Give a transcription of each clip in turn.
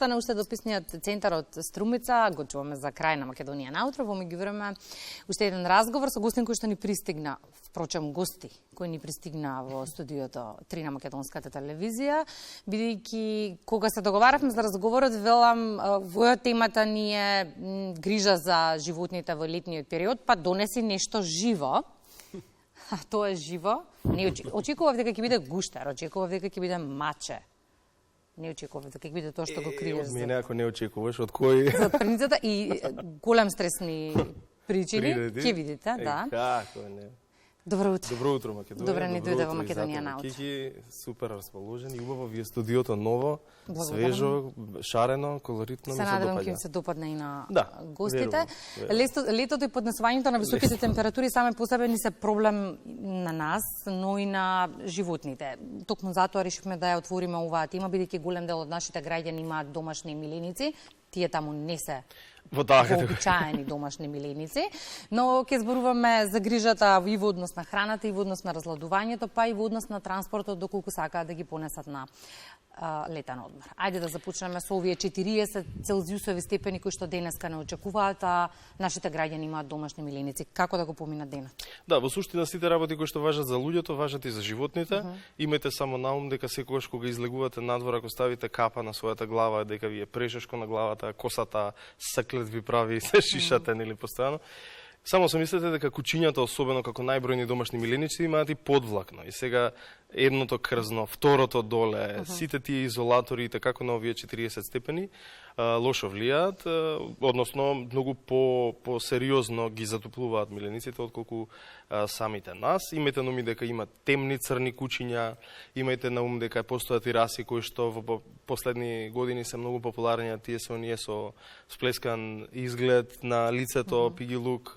На уште дописниот центар од Струмица, го чуваме за крај на Македонија наутро, во меѓувреме уште еден разговор со гостин кој што ни пристигна, впрочем гости кои ни пристигна во студиото 3 на Македонската телевизија, бидејќи кога се договаравме за разговорот, велам во темата ни е грижа за животните во летниот период, па донеси нешто живо. А тоа е живо. Не очекував дека ќе биде гуштер, очекував дека ќе биде маче. Не очекував дека ќе биде тоа што го криеш. Од мене ако не очекуваш, од кој? За прницата и голем стресни причини, ќе видите, да. Како не. Добро утро. Добро утро, Македонија. Добро ни дојде во Македонија наутро. Кики, супер расположени, убаво, вие студиото ново, свежо, шарено, колоритно, се надевам ќе се допадне и на гостите. Верувам. Летото и поднесувањето на високите температури саме по себе ни се проблем на нас, но и на животните. Токму затоа решивме да ја отвориме оваа тема, бидејќи голем дел од нашите граѓани имаат домашни миленици. Тие таму не се вообичаени домашни миленици, но ќе зборуваме за грижата и во однос на храната, и во однос на разладувањето, па и во однос на транспортот, доколку сакаат да ги понесат на летен одмор. Ајде да започнеме со овие 40 целзиусови степени кои што денеска не очекуваат, а нашите граѓани имаат домашни миленици. Како да го поминат денот? Да, во суштина сите работи кои што важат за луѓето, важат и за животните. Имајте само на ум дека секогаш кога излегувате надвор, ако ставите капа на својата глава, дека ви е прешешко на главата, косата, саклет ви прави и се шишате, нели, постојано. Само се мислете дека кучињата, особено како најбројни домашни миленици, имаат и подвлакно. И сега едното крзно, второто доле, сите тие изолатори, како на овие 40 степени, лошо влијаат, односно многу по-сериозно ги затоплуваат милениците отколку самите нас. Имајте на ум дека има темни црни кучиња, имајте на ум дека постојат и раси кои што во последни години се многу популарни, тие се оние со сплескан изглед на лицето, пигилук.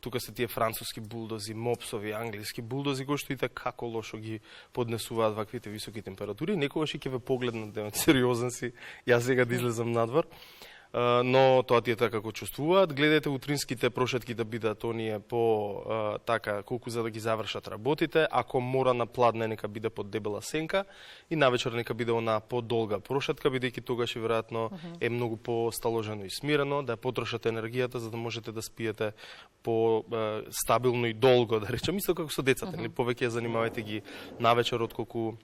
Тука се тие француски булдози, мопсови, англиски булдози, кои што и како лошо ги поднесуваат ваквите високи температури. Некогаш и ќе ве погледнат дека сериозен си, јас сега да излезам надвор. Но тоа тие така како чувствуваат. Гледајте утринските прошетки да бидат оние по така колку за да ги завршат работите. Ако мора на пладне, нека биде под дебела сенка и навечер нека биде она подолга прошетка, бидејќи тогаш веројатно е многу посталожено и смирено, да потрошате енергијата за да можете да спиете по стабилно и долго, да речем, исто како со децата, нели повеќе занимавајте ги навечер отколку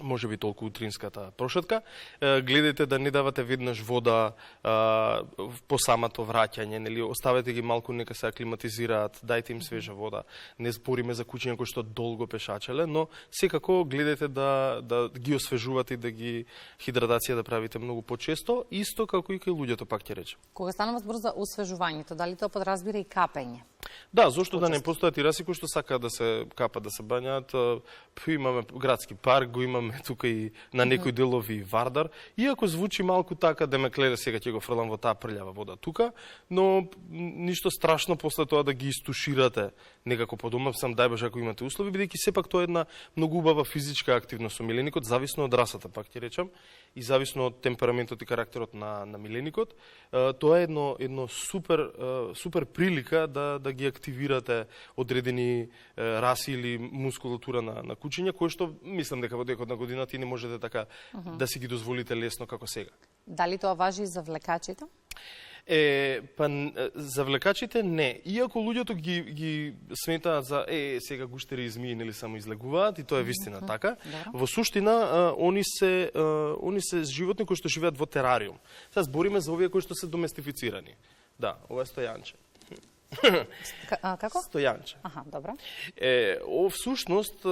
може би толку утринската прошетка. Гледајте да не давате веднаш вода по самото враќање, нели, оставете ги малку нека се аклиматизираат, дајте им свежа вода. Не збориме за кучиња кои што долго пешачеле, но секако гледајте да ги освежувате и да ги хидратација да правите многу почесто, исто како и кај луѓето, пак ќе речем. Кога станува збор за освежувањето, дали тоа подразбира и капење? Да, зошто да не постојат и раси кои што сакаат да се капат, да се бањаат. Имаме градски парк, го имаме тука и на некои делови Вардар. Иако звучи малку така, да ме клере сега ќе го фрлам во таа прљава вода тука, но ништо страшно после тоа да ги истуширате некако по дома, сам дај боже ако имате услови, бидејќи сепак тоа е една многу убава физичка активност со миленикот, зависно од расата, пак ќе речам, и зависно од темпераментот и карактерот на миленикот. Тоа е едно супер прилика да ги активирате одредени раси или мускулатура на кучиња, кои што мислам дека во текот на годината и не можете така да си ги дозволите лесно како сега. Дали тоа важи и за влекачите? Па за влекачите не. Иако луѓето ги сметаат за сега гуштери и змии нели само излегуваат и тоа е вистина така. Во суштина они се животни кои што живеат во терариум. Сега збориме за овие кои што се доместифицирани. Да, ова е стојанче. Како? Стојанче. Аха, добро. Всушност,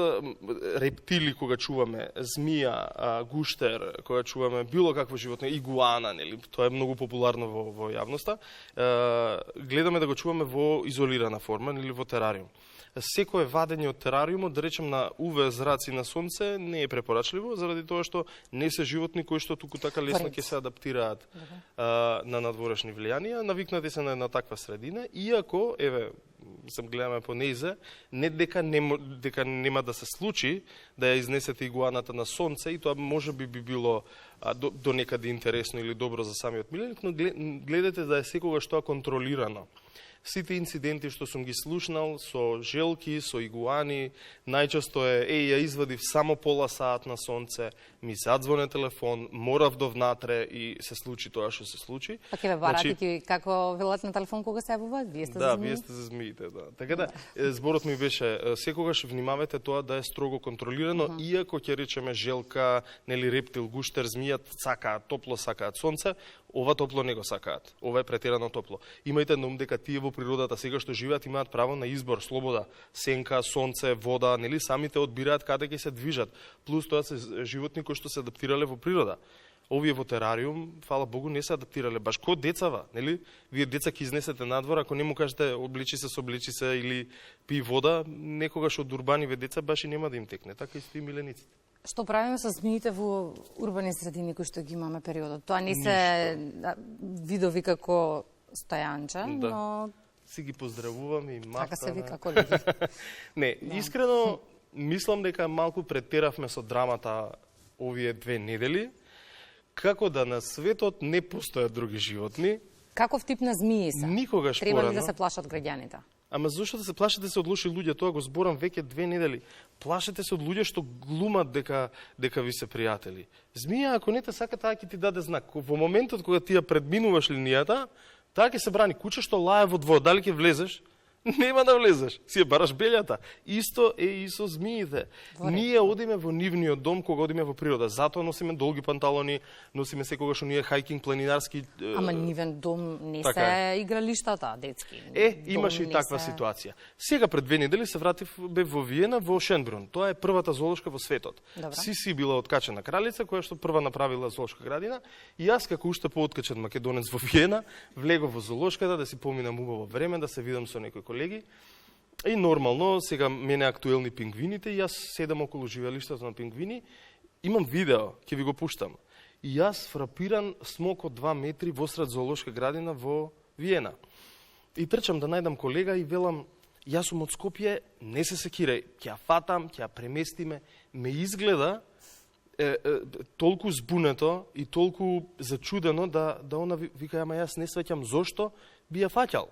рептили кога чуваме, змија, гуштер, кога чуваме било какво животно, игуана, нели, тоа е многу популарно во јавноста, гледаме да го чуваме во изолирана форма, нели во терариум. Секое вадење од терариумот, да речем на UV зраци на сонце, не е препорачливо, заради тоа што не се животни кои што туку така лесно ќе се адаптираат на надворешни влијанија, навикнати се на една таква средина, иако, сам гледаме по неизе, не дека нема да се случи да ја изнесете игуаната на сонце и тоа може би било до некаде интересно или добро за самиот миленик, но гледате да е секогаш тоа контролирано. сите инциденти што сум ги слушнал со желки, со игуани, најчесто ја извадив само пола саат на сонце, ми задзвоне телефон, морав до внатре и се случи тоа што се случи. Па ќе ве барати како велат на телефон кога се јавуваат, вие сте за змии? Да, вие сте за змиите, да. Така да, зборот ми беше, секогаш внимавајте тоа да е строго контролирано, иако ќе речеме желка, нели рептил, гуштер, змијат сакаат топло, сакаат сонце, ова топло не го сакаат. Ова е претерано топло. Имајте на ум дека тие во природата сега што живеат имаат право на избор, слобода, сенка, сонце, вода, нели самите одбираат каде ќе се движат. Плюс тоа се животни кои што се адаптирале во природа. Овие во терариум, фала Богу, не се адаптирале. Баш ко децава, нели? Вие деца ќе изнесете надвор, ако не му кажете обличи се или пи вода, некогаш од урбаниве деца баш и нема да им текне. Така и стои милениците. Што правиме со змиите во урбани средини кои што ги имаме периодот? Тоа не се видови како стојанче, но си ги поздравувам и мафтаме. Така се вика колеги. Не, искрено мислам дека малку претеравме со драмата овие 2 недели. Како да на светот не постојат други животни. Каков тип на змии се? Никогаш треба порано. ли да се плашат граѓаните? Ама зашто да се плашите се од лоши луѓе? Тоа го зборам веќе 2 недели. Плашете се од луѓе што глумат дека ви се пријатели. Змија, ако не те сака, таа ќе ти даде знак. Во моментот кога ти ја предминуваш линијата, таа ќе се брани. Куче што лае во двор, дали ќе влезеш? Нема да влезеш, си ја бараш белјата. Исто е и со змиите. Ние одиме во нивниот дом кога одиме во природа. Затоа носиме долги панталони, носиме секогаш оние хајкинг планинарски. Ама нивен дом не се игралиштата детски. Имаше и таква ситуација. Сега пред 2 недели се вратив во Виена во Шенбрун. Тоа е првата зоолошка во светот. Сиси била откачена кралица која што прва направила зоолошка градина и јас како уште пооткачен македонец во Виена влегов во зоолошката да си поминам убаво време, да се видам со некој колеги. И нормално, сега мене актуелни пингвините, и јас седам околу живеалиштето на пингвини, имам видео, ќе ви го пуштам. И јас фрапиран смок од 2 метри во сред зоолошка градина во Виена. И трчам да најдам колега и велам, јас сум од Скопје, не се секирај, ќе ја фатам, ќе ја преместиме. Ме изгледа толку збунето и толку зачудено да она вика, ама јас не свеќам зошто би ја фаќал.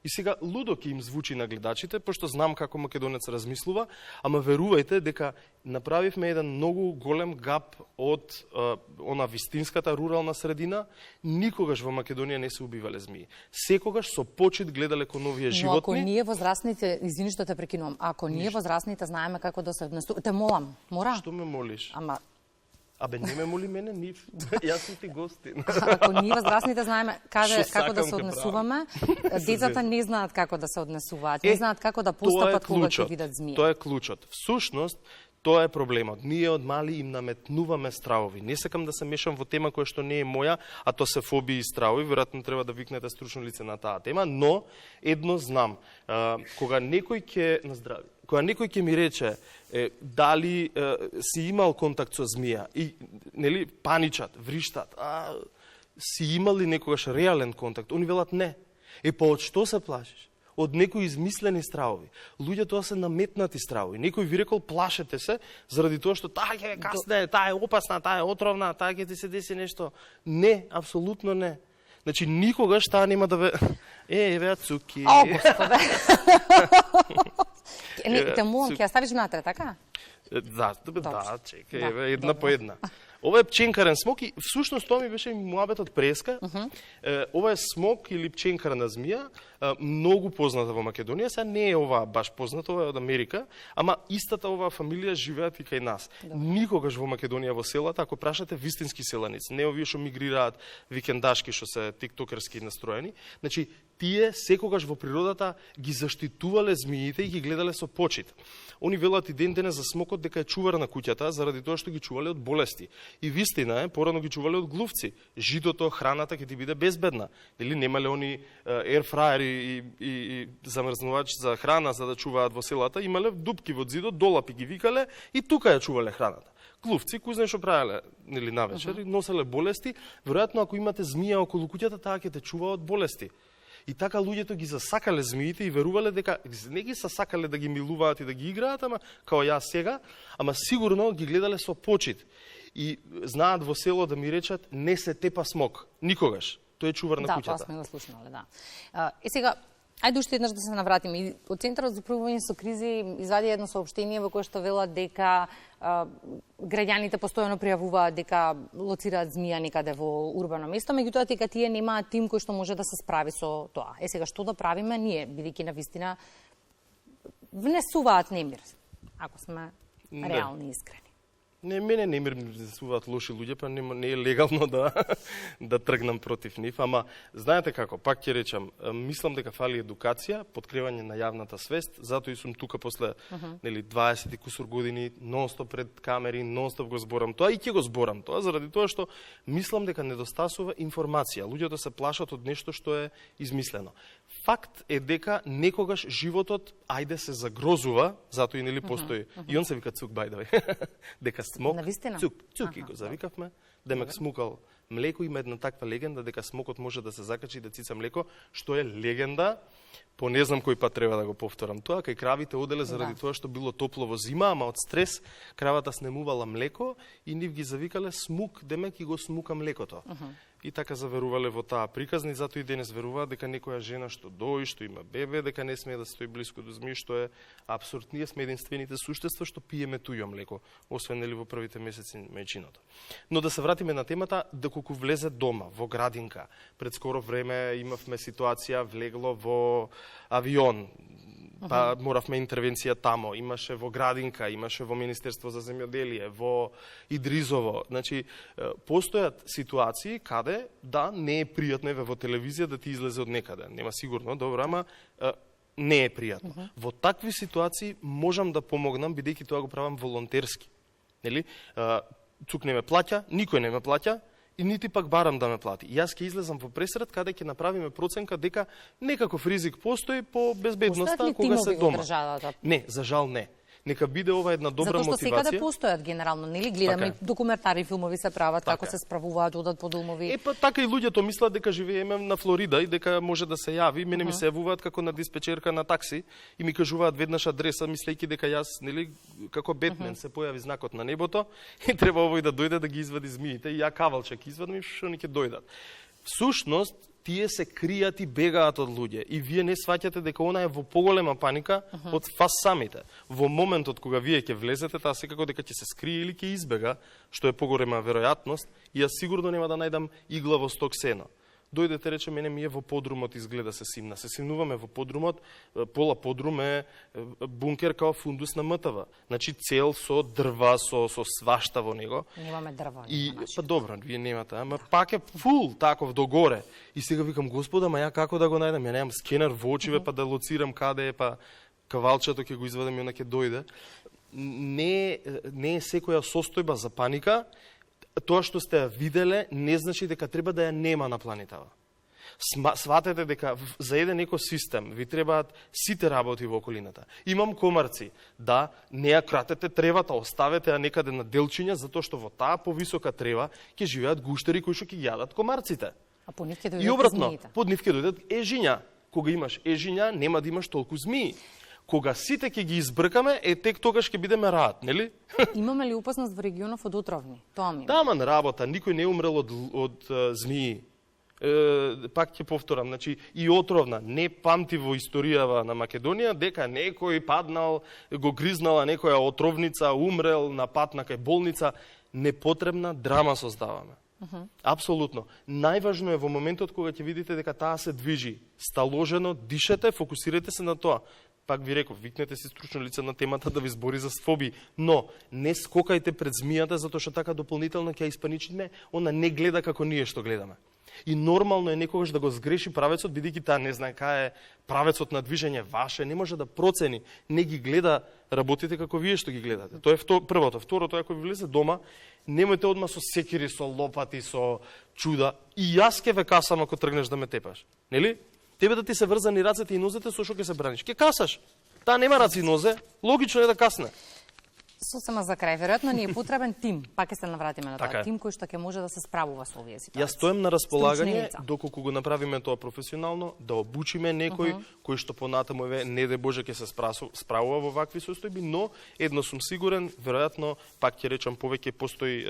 И сега лудо ќе им звучи на гледачите, пошто знам како македонец размислува, ама верувајте дека направивме еден многу голем гап од она вистинската рурална средина. Никогаш во Македонија не се убивале змии. Секогаш со почит гледале кон овие животни. Но ако ние возрастните, извини што те прекинувам, ако ние возрастните знаеме како да се однесуваме, те молам, мора. Што ме молиш? Ама Абе, не ме моли мене, нив. Јас сум ти гостин. Ако ние возрастните знаеме како да се однесуваме, децата не знаат како да се однесуваат, не знаат како да постапат кога ќе видат змија. Тоа е клучот. Всушност, тоа е проблемот. Ние од мали им наметнуваме стравови. Не сакам да се мешам во тема која што не е моја, а тоа се фобии и стравови. Веројатно треба да викнете стручно лице на таа тема, но едно знам. Кога некој ќе ми рече дали си имал контакт со змија и нели паничат, вриштат, си имал ли некогаш реален контакт? Они велат не. Па од што се плашиш? Од некои измислени стравови. Луѓе тоа се наметнати стравови. Некој ви рекол плашете се заради тоа што таа ќе касне, таа е опасна, таа е отровна, таа ќе ти се деси нешто. Не, апсолутно не. Значи никогаш таа нема да ве еве цуки. О, господе. Те молам, ќе ја ставиш внатре, така? Да, чекај, еве, една по една. Ова е пченкарен смок и всушност тоа ми беше муабетот преска. Ова е смок или пченкарна змија, многу позната во Македонија, сега не е ова баш позната, ова е од Америка, ама истата оваа фамилија живеат и кај нас. Никогаш во Македонија во селата, ако прашате вистински селаници, не овие што мигрираат викендашки, што се тиктокерски настроени, значи тие секогаш во природата ги заштитувале змиите и ги гледале со почит. Они велат и ден денес за смокот дека е чувар на куќата, заради тоа што ги чувале од болести. И вистина е, порано ги чувале од глувци. Житото, храната ќе ти биде безбедна. Или немале они ерфраери и замрзнувач за храна за да чуваат во селата, имале дупки во зидот, долапи ги викале и тука ја чувале храната. Глувци, кој знае што правеле, нели навечер, носеле болести. Веројатно ако имате змија околу куќата, таа ќе те чува од болести. И така луѓето ги засакале змиите и верувале дека не ги засакале да ги милуваат и да ги играат, ама као јас сега, ама сигурно ги гледале со почит. И знаат во село да ми речат не се тепа смок, никогаш. Тој е чувар на куќата. Да, тоа сме го слушнале, да. И сега Ајде уште еднаш да се навратиме. И од Центарот за управување со кризи извади едно соопштение во кое што велат дека граѓаните постојано пријавуваат дека лоцираат змија некаде во урбано место, меѓутоа дека тие немаат тим кој што може да се справи со тоа. Сега што да правиме ние, бидејќи навистина внесуваат немир, ако сме реални и искрени. Не, мене не ме внесуваат лоши луѓе, па не е легално да тргнам против нив, ама знаете како, пак ќе речам, мислам дека фали едукација, подкревање на јавната свест, затоа и сум тука после 20 и кусур години, нонстоп пред камери, нонстоп го зборам тоа и ќе го зборам тоа, заради тоа што мислам дека недостасува информација. Луѓето се плашат од нешто што е измислено. Факт е дека некогаш животот ајде се загрозува, затоа и нели постои. И он се вика цук бајдај. Дека смок, цуки го завикавме, демек смукал млеко. Има една таква легенда дека смокот може да се закачи да цица млеко, што е легенда. По не знам кој пат треба да го повторам тоа, кај кравите оделе заради тоа што било топло во зима, ама од стрес кравата снемувала млеко и нив ги завикале смук, демек и го смука млекото. И така заверувале во таа приказни, затоа и денес веруваат дека некоја жена што дои, што има бебе, дека не смее да стои блиску до змии, што е апсурд. Ние сме единствените суштества што пиеме туѓо млеко, освен нели во првите месеци мајчиното. Но да се вратиме на темата, доколку влезе дома, во градинка. Пред скоро време имавме ситуација, влегло во авион, па моравме интервенција тамо, имаше во градинка, имаше во Министерство за земјоделие, во Идризово. Значи, постојат ситуации каде, да, не е пријатно еве во телевизија да ти излезе од некаде. Нема сигурно, добро, ама не е пријатно. Во такви ситуации можам да помогнам, бидејќи тоа го правам волонтерски. Нели? Цук не ме плаќа, никој не ме плаќа, и нити пак барам да ме плати. Јас ќе излезам во пресред каде ќе направиме проценка дека некаков ризик постои по безбедноста кога се дома. Не, за жал не. Нека биде ова една добра мотивација. Затоа што секаде постојат генерално, нели? Гледаме документарни филмови се прават како се справуваат, одат по домови. Па така и луѓето мислат дека живееме на Флорида и дека може да се јави. Мене ми се јавуваат како на диспечерка на такси и ми кажуваат веднаш адреса, мислејќи дека јас, нели, како Бетмен се појави знакот на небото и треба овој да дојде да ги извади змиите и ја кавалчек извадам и што ни ќе дојдат. Всушност, тие се кријат и бегаат од луѓе. И вие не сваќате дека она е во поголема паника од вас самите. Во моментот кога вие ќе влезете, таа секако дека ќе се скрие или ќе избега, што е поголема веројатност, и јас сигурно нема да најдам игла во сток сено. Дојдете, рече, мене ми е во подрумот изгледа се симна. Се симнуваме во подрумот, пола подрум е бункер као фундус на МТВ. Значи цел со дрва, со свашта во него. Немаме дрва. И па добро, вие немате, ама пак е фул таков догоре. И сега викам, господа, ма ја како да го најдам? Ја немам скенер во очиве па да лоцирам каде е, па кавалчето ќе го извадам и она ќе дојде. Не е секоја состојба за паника. Тоа што сте ја виделе не значи дека треба да ја нема на планетава. Сватете дека за еден екосистем ви требаат сите работи во околината. Имам комарци, да, не ја кратете тревата, оставете ја некаде на делчиња, затоа што во таа повисока трева ќе живеат гуштери кои што ќе јадат комарците. А по нив ќе дојдат и обратно, змиите. Под нив ќе дојдат ежиња. Кога имаш ежиња, нема да имаш толку змии. Кога сите ќе ги избркаме, тек тогаш ќе бидеме раат, нели? Имаме ли опасност во регионов од отровни? Тоа ми. Да, на работа, никој не умрел од змии. Пак ќе повторам, значи и отровна не памти во историјава на Македонија дека некој паднал, го гризнала некоја отровница, умрел на пат на кај болница. Непотребна драма создаваме. Апсолутно. Најважно е во моментот кога ќе видите дека таа се движи, сталожено, дишете, фокусирате се на тоа. Пак ви реков, викнете си стручно лице на темата да ви збори за фобии, но не скокајте пред змијата, затоа што така дополнително ќе испаничиме, она не гледа како ние што гледаме. И нормално е некогаш да го сгреши правецот, бидејќи таа не знае кај е правецот на движење ваше, не може да процени, не ги гледа работите како вие што ги гледате. Тоа е првото. Второто, ако ви влезе дома, немојте одма со секири, со лопати, со чуда. И јас ке ве касам ако тргнеш да ме тепаш. Нели? Тебе да ти се врзани рацете и нозете, со што ќе се браниш? Ке касаш. Таа нема раци и нозе, логично е да касне. Сосема за крај, веројатно ни е потребен тим, пак ќе се навратиме на тоа, тим кој што ќе може да се справува со овие ситуации. Јас стојам на располагање доколку го направиме тоа професионално, да обучиме некој кој што понатаму не де Боже ќе се справува во вакви состојби, но едно сум сигурен, веројатно пак ќе речам повеќе постои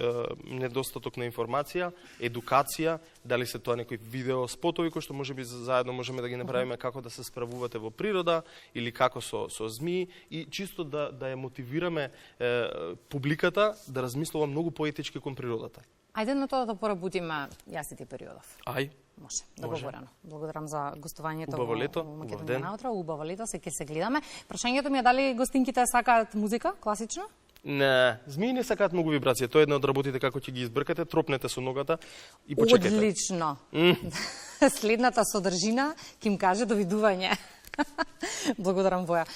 недостаток на информација, едукација, дали се тоа некои видео спотови кои што можеби заедно можеме да ги направиме како да се справувате во природа или како со змии и чисто да ја мотивираме публиката да размислува многу поетички кон природата. Ајде на тоа да поработиме јас и ти периодов. Ај. Може, договорено. Благодарам за гостувањето Убаво лето, во убав Македонија ден. наутро. Убаво лето, се ќе се гледаме. Прашањето ми е дали гостинките сакаат музика, класична? Не, змии не сакаат многу вибрација. Тоа е една од работите како ќе ги избркате, тропнете со ногата и почекате. Одлично. Следната содржина ќе им каже довидување. Благодарам, Воја.